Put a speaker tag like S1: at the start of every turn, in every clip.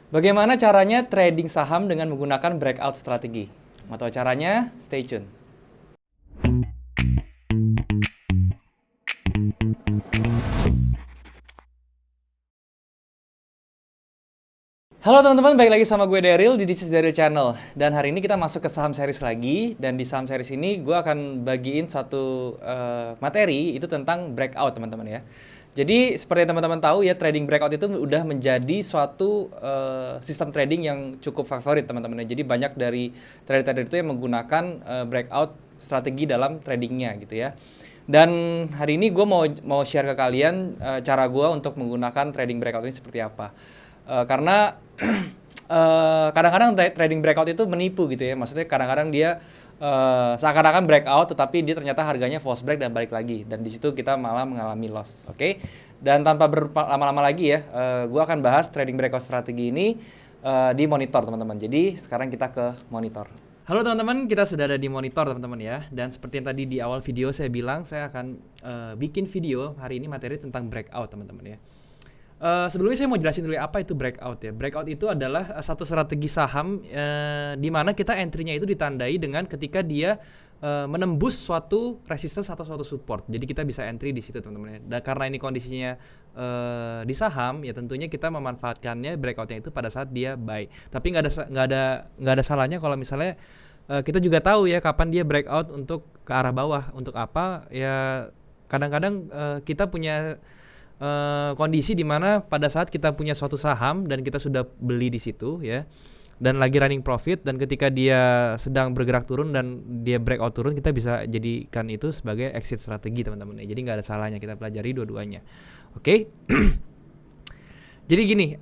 S1: Bagaimana caranya trading saham dengan menggunakan breakout strategi? Mau tahu caranya? Stay tune. Halo teman-teman, balik lagi sama gue Daryl di This is Daryl Channel. Dan hari ini kita masuk ke saham series lagi. Dan di saham series ini gue akan bagiin suatu materi itu tentang breakout teman-teman ya. Jadi seperti yang teman-teman tahu ya, trading breakout itu udah menjadi suatu sistem trading yang cukup favorit teman-teman ya. Jadi banyak dari trader-trader itu yang menggunakan breakout strategi dalam tradingnya gitu ya. Dan hari ini gue mau share ke kalian cara gue untuk menggunakan trading breakout ini seperti apa. Karena kadang-kadang trading breakout itu menipu gitu ya. Maksudnya kadang-kadang dia seakan-akan breakout tetapi dia ternyata harganya false break dan balik lagi. Dan di situ kita malah mengalami loss. Oke. Dan tanpa berlama-lama lagi ya, gue akan bahas trading breakout strategi ini di monitor teman-teman. Jadi sekarang kita ke monitor. Halo teman-teman, kita sudah ada di monitor teman-teman ya. Dan seperti yang tadi di awal video saya bilang, saya akan bikin video hari ini materi tentang breakout teman-teman ya. Sebelumnya saya mau jelasin dulu apa itu breakout ya. Breakout itu adalah satu strategi saham di mana kita entry-nya itu ditandai dengan ketika dia menembus suatu resistance atau suatu support. Jadi kita bisa entry di situ teman-teman ya. Dan karena ini kondisinya di saham ya tentunya kita memanfaatkannya breakout-nya itu pada saat dia buy. Tapi nggak ada salahnya kalau misalnya kita juga tahu ya kapan dia breakout untuk ke arah bawah. Untuk apa? Ya kadang-kadang kita punya kondisi di mana pada saat kita punya suatu saham dan kita sudah beli di situ ya dan lagi running profit, dan ketika dia sedang bergerak turun dan dia breakout turun, kita bisa jadikan itu sebagai exit strategi teman-teman ya. Jadi nggak ada salahnya kita pelajari dua-duanya. Oke. Jadi gini,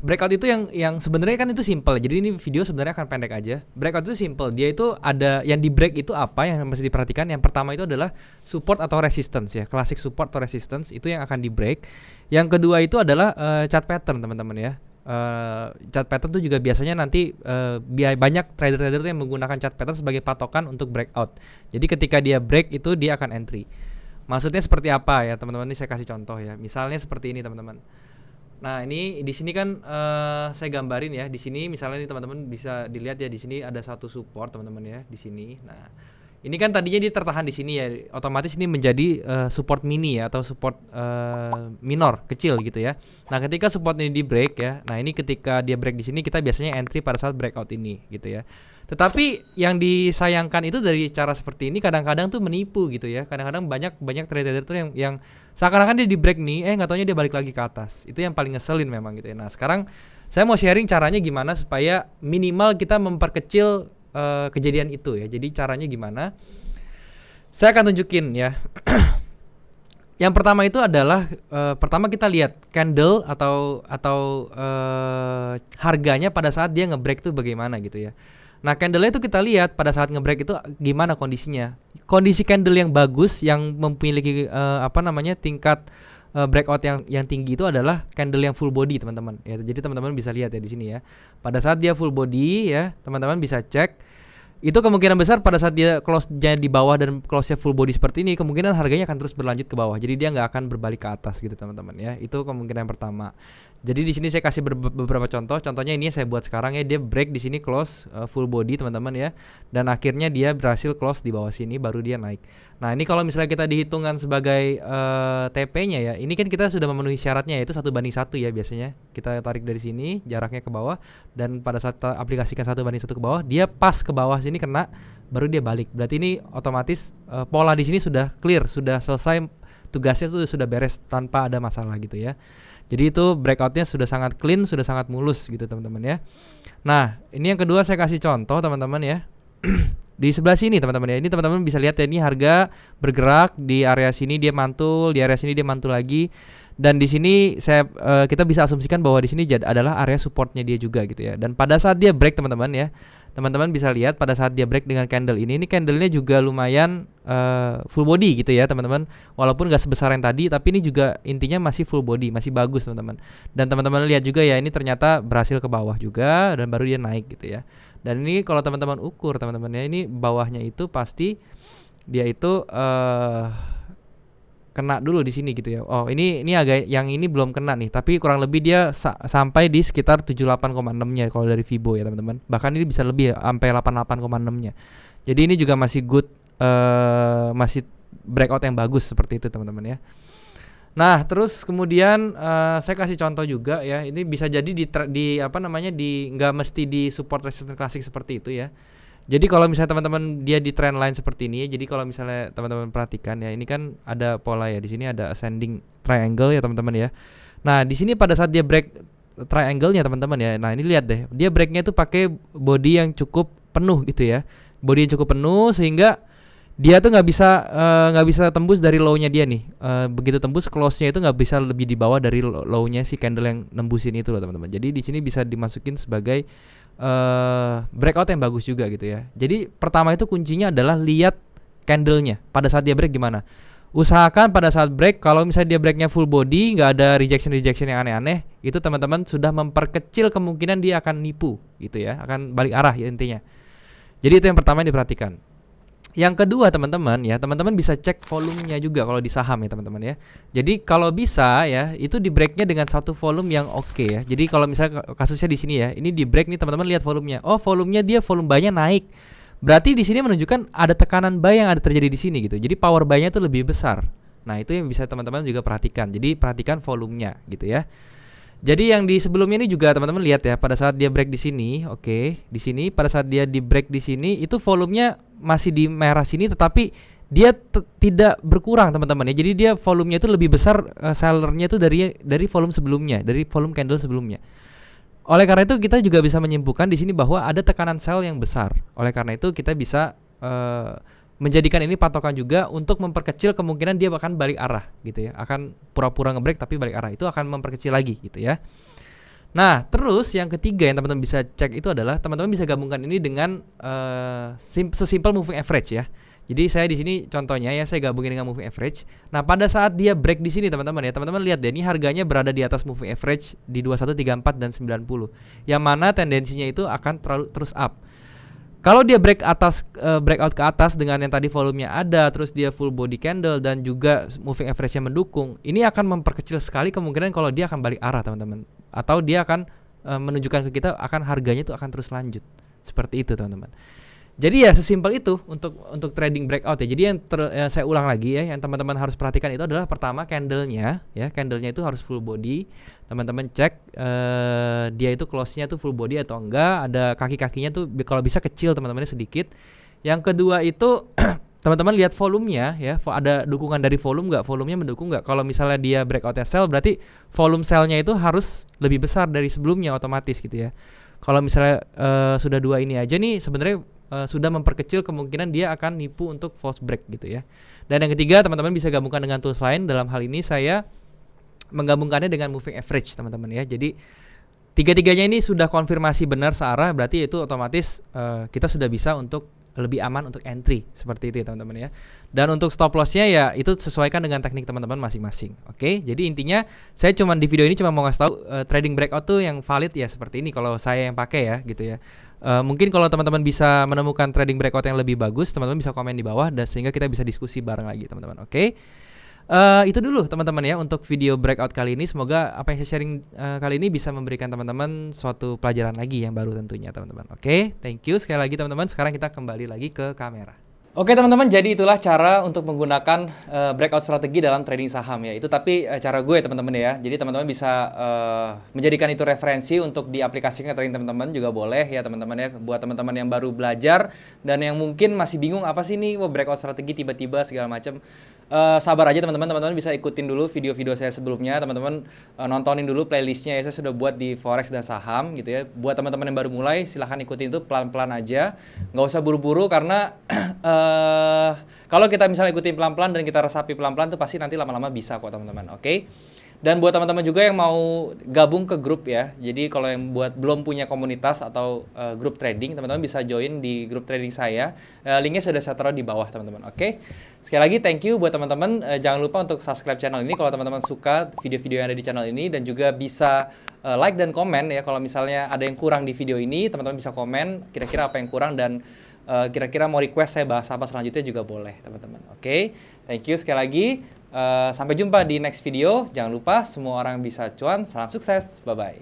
S1: breakout itu yang sebenarnya kan itu simple. Jadi ini video sebenarnya akan pendek aja. Breakout itu simple. Dia itu ada yang di break itu apa yang mesti diperhatikan. Yang pertama itu adalah support atau resistance ya. Klasik support atau resistance itu yang akan di break. Yang kedua itu adalah chart pattern teman-teman ya. Chart pattern itu juga biasanya nanti banyak trader-trader yang menggunakan chart pattern sebagai patokan untuk breakout. Jadi ketika dia break itu dia akan entry. Maksudnya seperti apa ya teman-teman? Ini saya kasih contoh ya. Misalnya seperti ini teman-teman. Nah ini di sini kan saya gambarin ya. Di sini misalnya nih teman-teman bisa dilihat ya, di sini ada satu support teman-teman ya di sini. Nah ini kan tadinya dia tertahan di sini ya. Otomatis ini menjadi support mini ya atau support minor kecil gitu ya. Nah ketika support ini di break ya. Nah ini ketika dia break di sini kita biasanya entry pada saat breakout ini gitu ya. Tetapi yang disayangkan itu dari cara seperti ini kadang-kadang tuh menipu gitu ya. Kadang-kadang banyak trader tuh yang seakan-akan dia di break nih, nggak taunya dia balik lagi ke atas. Itu yang paling ngeselin memang gitu ya. Nah sekarang saya mau sharing caranya gimana supaya minimal kita memperkecil kejadian itu ya. Jadi caranya gimana? Saya akan tunjukin ya. Yang pertama itu adalah pertama kita lihat candle atau harganya pada saat dia nge-break itu bagaimana gitu ya. Nah candle itu kita lihat pada saat nge-break itu gimana kondisinya. Kondisi candle yang bagus yang memiliki tingkat breakout yang tinggi itu adalah candle yang full body teman-teman. Ya, jadi teman-teman bisa lihat ya di sini ya. Pada saat dia full body ya teman-teman bisa cek. Itu kemungkinan besar pada saat dia close-nya di bawah dan close-nya full body seperti ini, kemungkinan harganya akan terus berlanjut ke bawah. Jadi dia nggak akan berbalik ke atas gitu teman-teman ya. Itu kemungkinan yang pertama. Jadi di sini saya kasih beberapa contoh. Contohnya ini saya buat sekarang ya, dia break di sini close full body teman-teman ya. Dan akhirnya dia berhasil close di bawah sini baru dia naik. Nah, ini kalau misalnya kita dihitungkan sebagai TP-nya ya. Ini kan kita sudah memenuhi syaratnya yaitu 1:1 ya biasanya. Kita tarik dari sini jaraknya ke bawah dan pada saat kita aplikasikan 1:1 ke bawah, dia pas ke bawah sini kena baru dia balik. Berarti ini otomatis pola di sini sudah clear, sudah selesai, tugasnya sudah beres tanpa ada masalah gitu ya. Jadi itu breakoutnya sudah sangat clean, sudah sangat mulus gitu teman-teman ya. Nah ini yang kedua saya kasih contoh teman-teman ya. Di sebelah sini teman-teman ya, ini teman-teman bisa lihat ya, ini harga bergerak di area sini dia mantul, di area sini dia mantul lagi, dan di sini kita bisa asumsikan bahwa di sini adalah area supportnya dia juga gitu ya. Dan pada saat dia break teman-teman ya, teman-teman bisa lihat pada saat dia break dengan candle ini candlenya juga lumayan full body gitu ya teman-teman. Walaupun gak sebesar yang tadi, tapi ini juga intinya masih full body, masih bagus teman-teman. Dan teman-teman lihat juga ya, ini ternyata berhasil ke bawah juga dan baru dia naik gitu ya. Dan ini kalau teman-teman ukur teman-teman ya, ini bawahnya itu pasti dia itu
S2: kena dulu di sini gitu ya. Oh, ini agak yang ini belum kena nih, tapi kurang lebih dia sampai di sekitar 78,6-nya kalau dari Fibo ya, teman-teman. Bahkan ini bisa lebih ya, sampai 88,6-nya. Jadi ini juga masih good, masih breakout yang bagus seperti itu, teman-teman ya. Nah, terus kemudian saya kasih contoh juga ya. Ini bisa jadi di apa namanya, di nggak mesti di support resistance klasik seperti itu ya. Jadi kalau misalnya teman-teman dia di trend line seperti ini ya. Jadi kalau misalnya teman-teman perhatikan ya, ini kan ada pola ya. Di sini ada ascending triangle ya, teman-teman ya. Nah, di sini pada saat dia break triangle-nya, teman-teman ya. Nah, ini lihat deh. Dia breaknya itu pakai body yang cukup penuh gitu ya. Body yang cukup penuh sehingga dia tuh nggak bisa tembus dari low-nya dia nih. Begitu tembus, close-nya itu nggak bisa lebih di bawah dari low-nya si candle yang nembusin itu loh, teman-teman. Jadi di sini bisa dimasukin sebagai breakout yang bagus juga gitu ya. Jadi pertama itu kuncinya adalah lihat candle-nya pada saat dia break gimana. Usahakan pada saat break, kalau misalnya dia breaknya full body, nggak ada rejection yang aneh-aneh, itu teman-teman sudah memperkecil kemungkinan dia akan nipu gitu ya, akan balik arah ya intinya. Jadi itu yang pertama yang diperhatikan. Yang kedua, teman-teman ya, teman-teman bisa cek volumenya juga kalau di saham ya, teman-teman ya. Jadi kalau bisa ya, itu di breaknya dengan satu volume yang oke ya. Jadi kalau misalnya kasusnya di sini ya, ini di break nih, teman-teman lihat volumenya. Oh, volumenya dia volume buy-nya naik. Berarti di sini menunjukkan ada tekanan buy yang ada terjadi di sini gitu. Jadi power buy-nya itu lebih besar. Nah, itu yang bisa teman-teman juga perhatikan. Jadi perhatikan volumenya gitu ya. Jadi yang di sebelumnya ini juga teman-teman lihat ya, pada saat dia break di sini, oke, di sini pada saat dia di break di sini itu volumenya masih di merah sini, tetapi dia tidak berkurang, teman-teman ya. Jadi dia volumenya itu lebih besar, sellernya itu dari volume sebelumnya, dari volume candle sebelumnya. Oleh karena itu kita juga bisa menyimpulkan di sini bahwa ada tekanan sell yang besar. Oleh karena itu kita bisa menjadikan ini patokan juga untuk memperkecil kemungkinan dia akan balik arah gitu ya, akan pura-pura ngebreak tapi balik arah, itu akan memperkecil lagi gitu ya. Nah, terus yang ketiga yang teman-teman bisa cek itu adalah teman-teman bisa gabungkan ini dengan sesimpel moving average ya. Jadi saya di sini contohnya ya, saya gabungin dengan moving average. Nah, pada saat dia break di sini teman-teman ya, teman-teman lihat deh, ini harganya berada di atas moving average di 2134 dan 90. Yang mana tendensinya itu akan terus up. Kalau dia breakout ke atas dengan yang tadi volumenya ada, terus dia full body candle dan juga moving average-nya mendukung, ini akan memperkecil sekali kemungkinan kalau dia akan balik arah, teman-teman. Atau dia akan menunjukkan ke kita akan harganya itu akan terus lanjut. Seperti itu, teman-teman. Jadi ya sesimpel itu untuk trading breakout ya. Jadi yang saya ulang lagi ya, yang teman-teman harus perhatikan itu adalah pertama candlenya ya, candlenya itu harus full body. Teman-teman cek dia itu close-nya tuh full body atau enggak, ada kaki-kakinya tuh kalau bisa kecil teman-teman sedikit. Yang kedua itu teman-teman lihat volumenya ya, ada dukungan dari volume nggak, volumenya mendukung nggak. Kalau misalnya dia breakout sell, berarti volume sell-nya itu harus lebih besar dari sebelumnya otomatis gitu ya. Kalau misalnya sudah dua ini aja nih sebenarnya sudah memperkecil kemungkinan dia akan nipu untuk false break gitu ya. Dan yang ketiga, teman-teman bisa gabungkan dengan tools lain. Dalam hal ini saya menggabungkannya dengan moving average, teman-teman ya. Jadi tiga-tiganya ini sudah konfirmasi benar searah, berarti itu otomatis kita sudah bisa untuk lebih aman untuk entry seperti itu ya, teman-teman ya. Dan untuk stop loss-nya ya itu sesuaikan dengan teknik teman-teman masing-masing. Oke, jadi intinya saya di video ini cuma mau ngasih tahu trading breakout tuh yang valid ya seperti ini kalau saya yang pakai ya gitu ya. Mungkin kalau teman-teman bisa menemukan trading breakout yang lebih bagus, teman-teman bisa komen di bawah dan sehingga kita bisa diskusi bareng lagi, teman-teman. Oke. Itu dulu teman-teman ya untuk video breakout kali ini. Semoga apa yang saya sharing kali ini bisa memberikan teman-teman suatu pelajaran lagi yang baru tentunya, teman-teman. Oke, thank you sekali lagi teman-teman. Sekarang kita kembali lagi ke kamera. Oke teman-teman, jadi itulah cara untuk menggunakan breakout strategi dalam trading saham ya. Itu tapi cara gue teman-teman ya. Jadi teman-teman bisa menjadikan itu referensi untuk diaplikasikan ke trading teman-teman juga boleh ya teman-teman ya. Buat teman-teman yang baru belajar dan yang mungkin masih bingung apa sih nih breakout strategi tiba-tiba segala macam. Sabar aja teman-teman, teman-teman bisa ikutin dulu video-video saya sebelumnya, teman-teman nontonin dulu playlistnya ya, saya sudah buat di forex dan saham gitu ya. Buat teman-teman yang baru mulai silahkan ikutin itu pelan-pelan aja, nggak usah buru-buru karena kalau kita misalnya ikutin pelan-pelan dan kita resapi pelan-pelan tuh pasti nanti lama-lama bisa kok teman-teman. Oke? Dan buat teman-teman juga yang mau gabung ke grup ya, jadi kalau yang buat belum punya komunitas atau grup trading, teman-teman bisa join di grup trading saya. Linknya sudah saya taruh di bawah teman-teman. Oke? Sekali lagi thank you buat teman-teman. Jangan lupa untuk subscribe channel ini kalau teman-teman suka video-video yang ada di channel ini, dan juga bisa like dan komen ya kalau misalnya ada yang kurang di video ini. Teman-teman bisa komen kira-kira apa yang kurang dan kira-kira mau request saya bahas apa selanjutnya juga boleh teman-teman. Oke? Thank you sekali lagi.
S1: Sampai jumpa di next video. Jangan lupa semua orang bisa cuan. Salam sukses. Bye-bye.